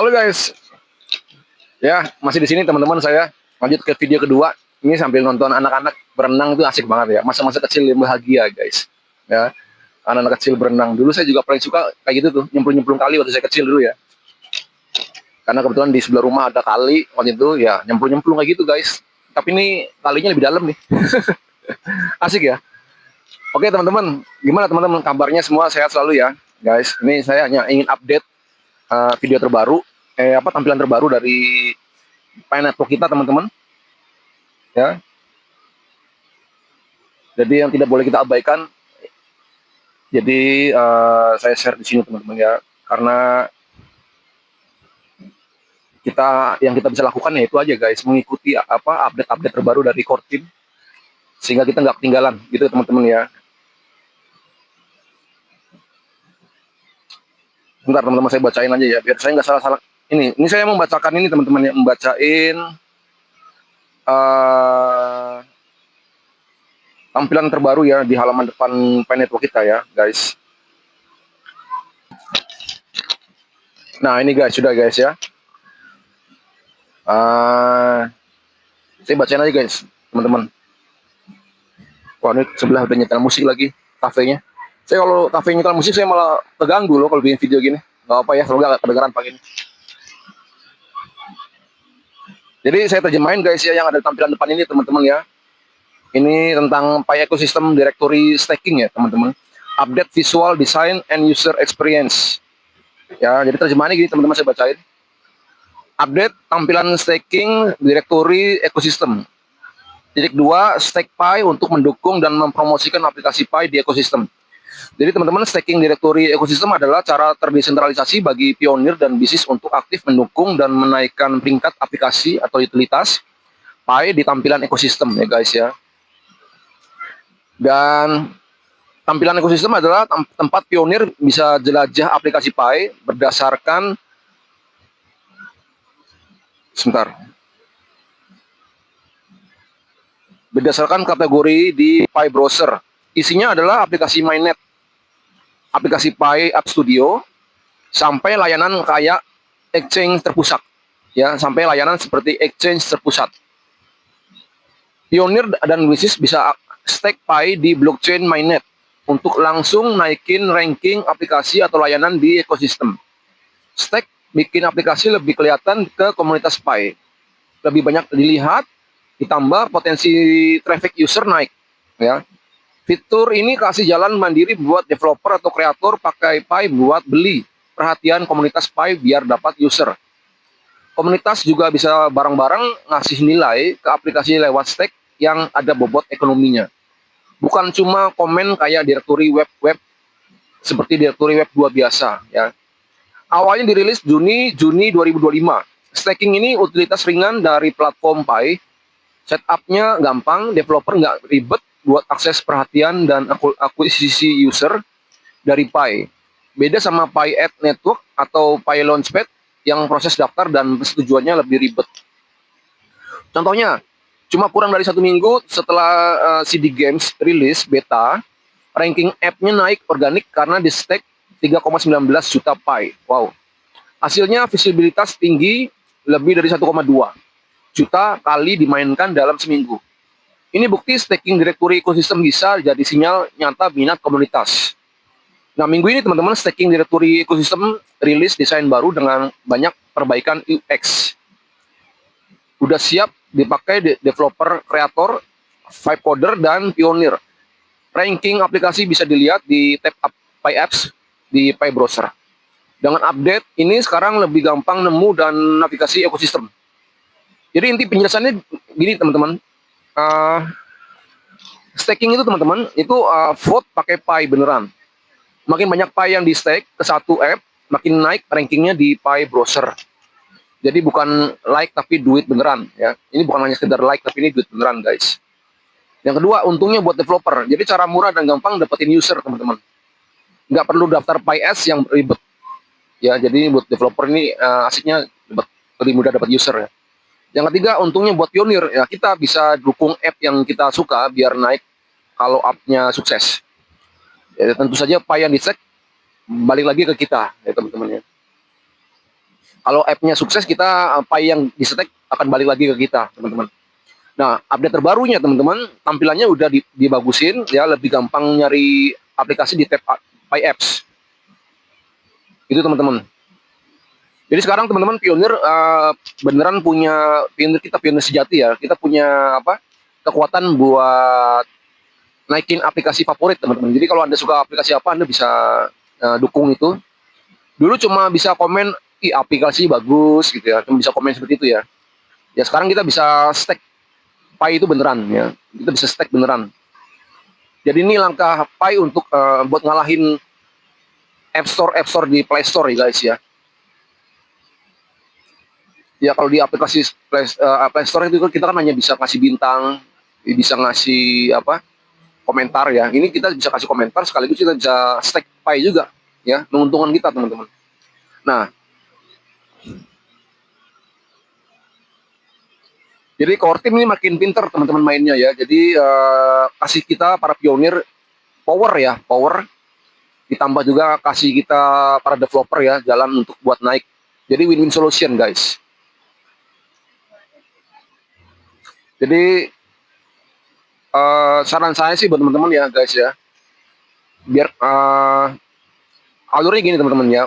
Halo guys, ya masih di sini teman-teman saya. Lanjut ke video kedua. Ini sambil nonton anak-anak berenang itu asik banget ya. Masa-masa kecil yang bahagia guys. Ya, anak-anak kecil berenang. Dulu saya juga paling suka kayak gitu tuh, nyemplung-nyemplung kali waktu saya kecil dulu ya. Karena kebetulan di sebelah rumah ada kali waktu itu ya, nyemplung-nyemplung kayak gitu guys. Tapi ini kalinya lebih dalam nih. Asik ya. Oke teman-teman, gimana teman-teman kabarnya semua sehat selalu ya guys. Ini saya hanya ingin update video terbaru, tampilan terbaru dari Pi Network kita teman-teman. Ya, jadi yang tidak boleh kita abaikan. Jadi saya share di sini teman-teman ya, karena yang kita bisa lakukan ya itu aja guys, mengikuti update-update terbaru dari core team, sehingga kita nggak ketinggalan gitu teman-teman ya. Bentar teman-teman, saya bacain aja ya, biar saya nggak salah-salah. Ini saya membacakan ini teman-teman ya, membacain tampilan terbaru ya di halaman depan Pi Network kita ya guys. Nah ini guys, sudah guys ya. Saya bacain aja guys teman-teman. Wah ini sebelah udah nyetel musik lagi kafenya. Saya kalau kafe nyetel musik saya malah terganggu loh kalau bikin video gini. Gak apa ya, semoga gak kedengeran pagi ini. Jadi saya terjemahin guys ya yang ada tampilan depan ini teman-teman ya. Ini tentang Pi Ecosystem Directory Stacking ya teman-teman. Update visual design and user experience. Ya, jadi terjemahannya gini teman-teman, saya bacain. Update tampilan staking directory ecosystem. Titik 2, Stack Pi untuk mendukung dan mempromosikan aplikasi Pi di ekosistem. Jadi teman-teman, staking directory ekosistem adalah cara terdesentralisasi bagi pionir dan bisnis untuk aktif mendukung dan menaikkan peringkat aplikasi atau utilitas Pi di tampilan ekosistem ya guys ya. Dan tampilan ekosistem adalah tempat pionir bisa jelajah aplikasi Pi berdasarkan kategori di Pi browser. Isinya adalah aplikasi mainnet, aplikasi Pi App Studio, sampai layanan kayak exchange terpusat. Ya, sampai layanan seperti exchange terpusat. Pionir dan bisnis bisa stake Pi di blockchain mainnet untuk langsung naikin ranking aplikasi atau layanan di ekosistem. Stake bikin aplikasi lebih kelihatan ke komunitas Pi, lebih banyak dilihat, ditambah potensi traffic user naik ya. Fitur ini kasih jalan mandiri buat developer atau kreator pakai Pi buat beli perhatian komunitas Pi biar dapat user. Komunitas juga bisa bareng-bareng ngasih nilai ke aplikasi lewat stake yang ada bobot ekonominya. Bukan cuma komen kayak direktori web seperti direktori web 2 biasa ya. Awalnya dirilis Juni 2025. Staking ini utilitas ringan dari platform Pi. Setupnya gampang, developer nggak ribet buat akses perhatian dan akuisisi user dari Pi. Beda sama Pi Ad Network atau Pi Launchpad yang proses daftar dan persetujuannya lebih ribet. Contohnya, cuma kurang dari 1 minggu setelah CD Games rilis beta, ranking app-nya naik organik karena di stake 3,19 juta Pi. Wow. Hasilnya visibilitas tinggi, lebih dari 1,2 juta kali dimainkan dalam seminggu. Ini bukti staking directory ekosistem bisa jadi sinyal nyata minat komunitas. Nah, minggu ini teman-teman, staking directory ekosistem rilis desain baru dengan banyak perbaikan UX. Udah siap dipakai developer, kreator, vibe coder, dan pionir. Ranking aplikasi bisa dilihat di tab Pi Apps di Pi browser. Dengan update ini sekarang lebih gampang nemu dan navigasi ekosistem. Jadi inti penjelasannya gini teman-teman, staking itu teman-teman itu vote pakai Pi beneran. Makin banyak Pi yang di stake ke satu app, makin naik rankingnya di Pi browser. Jadi bukan like tapi duit beneran ya. Ini bukan hanya sekedar like tapi ini duit beneran guys. Yang kedua, untungnya buat developer. Jadi cara murah dan gampang dapetin user teman-teman. Nggak perlu daftar Pi Ads yang ribet. Ya, jadi buat developer ini asiknya lebih mudah dapat user ya. Yang ketiga, untungnya buat pionir ya, kita bisa dukung app yang kita suka biar naik kalau app-nya sukses. Ya, tentu saja Pi yang dicek balik lagi ke kita ya teman-teman ya. Kalau app-nya sukses, kita Pi yang di stake akan balik lagi ke kita, teman-teman. Nah, update terbarunya teman-teman, tampilannya udah dibagusin ya, lebih gampang nyari aplikasi di tab Pi Apps. Itu teman-teman. Jadi sekarang teman-teman Pionir beneran punya kita Pionir sejati ya. Kita punya apa? Kekuatan buat naikin aplikasi favorit teman-teman. Jadi kalau Anda suka aplikasi apa, Anda bisa dukung itu. Dulu cuma bisa komen, "Ih, aplikasi bagus" gitu ya. Cuma bisa komen seperti itu ya. Ya sekarang kita bisa stake Pi itu beneran ya. Kita bisa stake beneran. Jadi ini langkah Pi untuk buat ngalahin App Store di Play Store ya guys ya. Ya kalau di aplikasi Play Store itu kita kan hanya bisa kasih bintang, bisa ngasih apa? Komentar ya. Ini kita bisa kasih komentar sekaligus kita bisa stake Pi juga ya, menguntungkan kita teman-teman. Nah, jadi core team ini makin pinter teman-teman mainnya ya. Jadi kasih kita para pionir power, ditambah juga kasih kita para developer ya jalan untuk buat naik. Jadi win-win solution guys. Jadi saran saya sih buat teman-teman ya guys ya, biar alurnya gini teman-teman ya.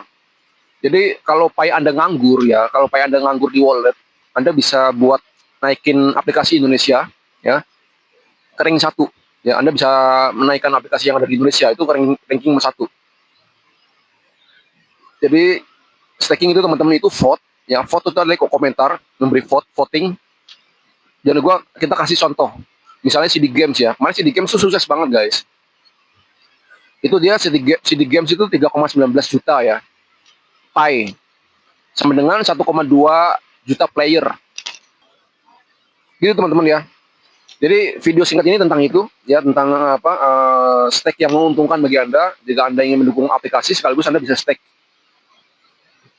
Jadi kalau Pi Anda nganggur ya, kalau Pi Anda nganggur di wallet, Anda bisa buat naikin aplikasi Indonesia ya, ke ranking 1. Ya, Anda bisa menaikkan aplikasi yang ada di Indonesia itu ke ranking 1. Jadi staking itu teman-teman itu vote ya, vote itu adalah komentar, memberi voting. Dan kita kasih contoh. Misalnya CD Games ya. Kemarin CD Games itu sukses banget guys. Itu dia CD Games itu 3,19 juta ya. Pi. Sama dengan 1,2 juta player. Gitu teman-teman ya. Jadi video singkat ini tentang itu ya, tentang apa stake yang menguntungkan bagi Anda. Jika Anda ingin mendukung aplikasi, sekaligus Anda bisa stake.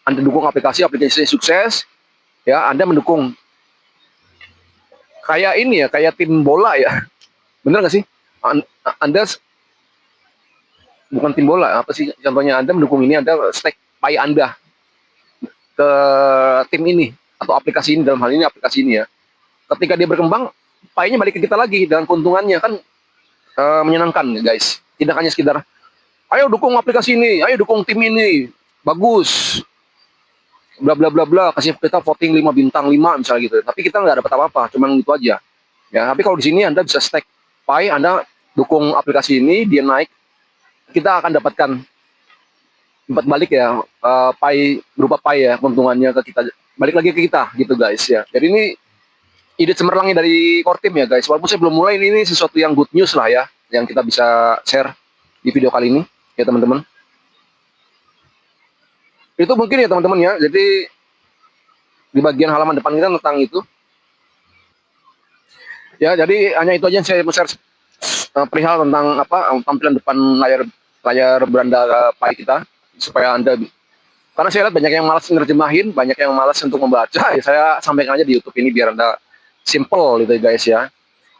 Anda dukung aplikasi sukses ya, Anda mendukung kayak ini ya, kayak tim bola ya. Bener nggak sih? Anda bukan tim bola, apa sih contohnya? Anda mendukung ini, Anda stake Pi Anda ke tim ini atau aplikasi ini, dalam hal ini aplikasi ini ya. Ketika dia berkembang, Pi-nya balik ke kita lagi dan keuntungannya kan menyenangkan guys. Tidak hanya sekedar ayo dukung aplikasi ini, ayo dukung tim ini, bagus, bla bla bla bla, kasih kita voting 5 bintang 5 misalnya gitu. Tapi kita nggak dapat apa-apa, cuma itu aja. Ya, tapi kalau di sini Anda bisa stake Pi, Anda dukung aplikasi ini, dia naik, kita akan dapatkan tempat balik ya, Pi berupa Pi ya, keuntungannya ke kita, balik lagi ke kita gitu guys ya. Jadi ini ide cemerlangnya dari core team ya guys. Walaupun saya belum mulai, ini sesuatu yang good news lah ya, yang kita bisa share di video kali ini ya teman-teman. Itu mungkin ya teman-teman ya. Jadi di bagian halaman depan kita tentang itu. Ya, jadi hanya itu aja yang saya mau share perihal tentang apa tampilan depan layar beranda Pi kita, supaya Anda, karena saya lihat banyak yang malas nerjemahin, banyak yang malas untuk membaca, ya saya sampaikan aja di YouTube ini biar Anda simple gitu guys ya.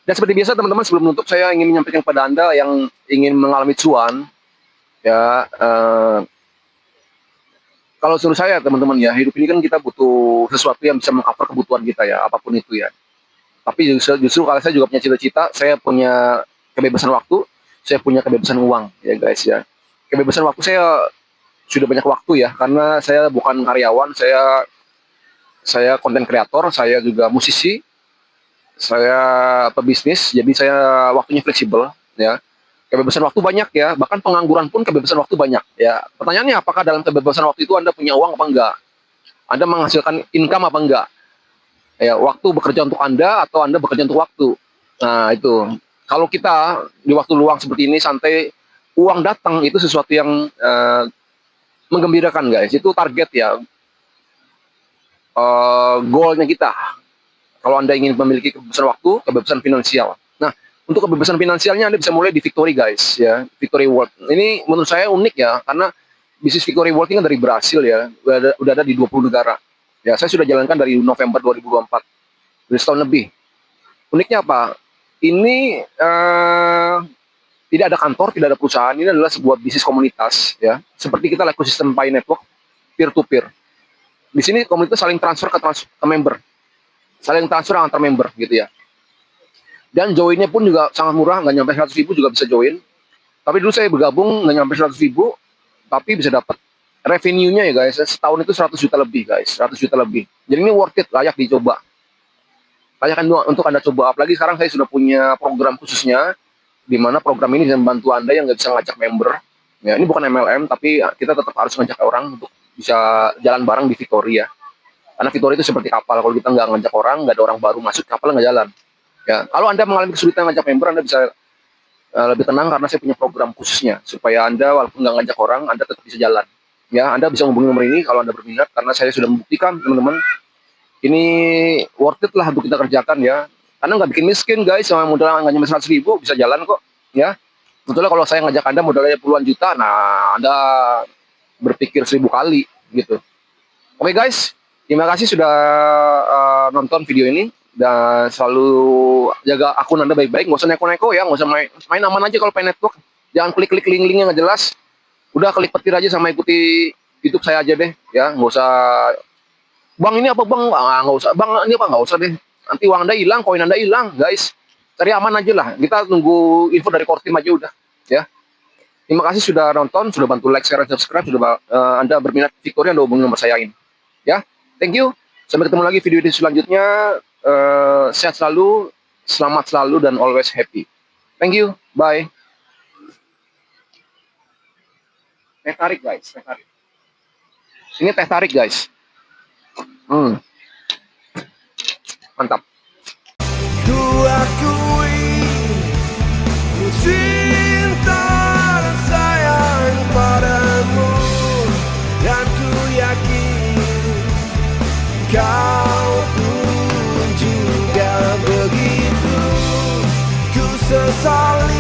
Dan seperti biasa teman-teman, sebelum menutup saya ingin menyampaikan kepada Anda yang ingin mengalami cuan ya, kalau suruh saya teman-teman ya, hidup ini kan kita butuh sesuatu yang bisa mengcover kebutuhan kita ya, apapun itu ya. Tapi justru kalau saya juga punya cita-cita, saya punya kebebasan waktu, saya punya kebebasan uang ya guys ya. Kebebasan waktu saya sudah banyak waktu ya, karena saya bukan karyawan, saya konten kreator, saya juga musisi, saya pebisnis, jadi saya waktunya fleksibel ya. Kebebasan waktu banyak ya, bahkan pengangguran pun kebebasan waktu banyak ya. Pertanyaannya, apakah dalam kebebasan waktu itu Anda punya uang apa enggak? Anda menghasilkan income apa enggak? Ya, waktu bekerja untuk Anda atau Anda bekerja untuk waktu. Nah, itu. Kalau kita di waktu luang seperti ini santai, uang datang, itu sesuatu yang menggembirakan guys. Itu target ya, goalnya kita. Kalau Anda ingin memiliki kebebasan waktu, kebebasan finansial. Nah, untuk kebebasan finansialnya Anda bisa mulai di Victory guys ya, Victory World. Ini menurut saya unik ya, karena bisnis Victory World ini kan dari Brasil ya, udah ada di 20 negara. Ya, saya sudah jalankan dari November 2024, dari setahun lebih. Uniknya apa? Ini tidak ada kantor, tidak ada perusahaan. Ini adalah sebuah bisnis komunitas ya, seperti kita ekosistem Pi Network, peer to peer. Di sini komunitas saling transfer ke member, saling transfer antar member gitu ya. Dan joinnya pun juga sangat murah, nggak nyampe 100.000 juga bisa join. Tapi dulu saya bergabung nggak nyampe 100.000, tapi bisa dapat revenue-nya ya guys. Setahun itu 100 juta lebih guys, 100 juta lebih. Jadi ini worth it, layak dicoba. Layak untuk Anda coba. Apalagi sekarang saya sudah punya program khususnya, di mana program ini bisa membantu Anda yang nggak bisa ngajak member. Ya, ini bukan MLM, tapi kita tetap harus ngajak orang untuk bisa jalan bareng di Victory ya. Karena Victory itu seperti kapal, kalau kita nggak ngajak orang, nggak ada orang baru masuk, kapal nggak jalan. Ya, kalau Anda mengalami kesulitan ngajak member, Anda bisa lebih tenang karena saya punya program khususnya supaya Anda walaupun nggak ngajak orang, Anda tetap bisa jalan. Ya, Anda bisa menghubungi nomor ini kalau Anda berminat karena saya sudah membuktikan teman-teman ini worth it lah untuk kita kerjakan ya. Karena nggak bikin miskin guys, sama modal nggak nyampe 100.000 bisa jalan kok. Ya, betulnya kalau saya ngajak Anda modalnya puluhan juta, nah Anda berpikir 1000 kali gitu. Oke guys, terima kasih sudah nonton video ini. Dan selalu jaga akun Anda baik-baik, nggak usah neko-neko ya, nggak usah main aman aja kalau pengen network. Jangan klik-klik link-link yang nggak jelas. Udah klik petir aja sama ikuti YouTube saya aja deh, ya nggak usah. Bang ini apa bang? Nggak usah. Bang ini apa? Nggak usah deh. Nanti uang Anda hilang, koin Anda hilang, guys. Cari aman aja lah. Kita tunggu info dari core team aja udah, ya. Terima kasih sudah nonton, sudah bantu like, share, dan subscribe. Sudah Anda berminat Victory, Anda hubungi nomor saya ini, ya. Thank you. Sampai ketemu lagi video selanjutnya. Sehat selalu, selamat selalu, dan always happy. Thank you, bye. Teh tarik guys, teh tarik. Ini teh tarik guys. Mantap. Ku akui cinta dan sayang padamu, dan ku yakin kau pun juga begitu. Ku sesali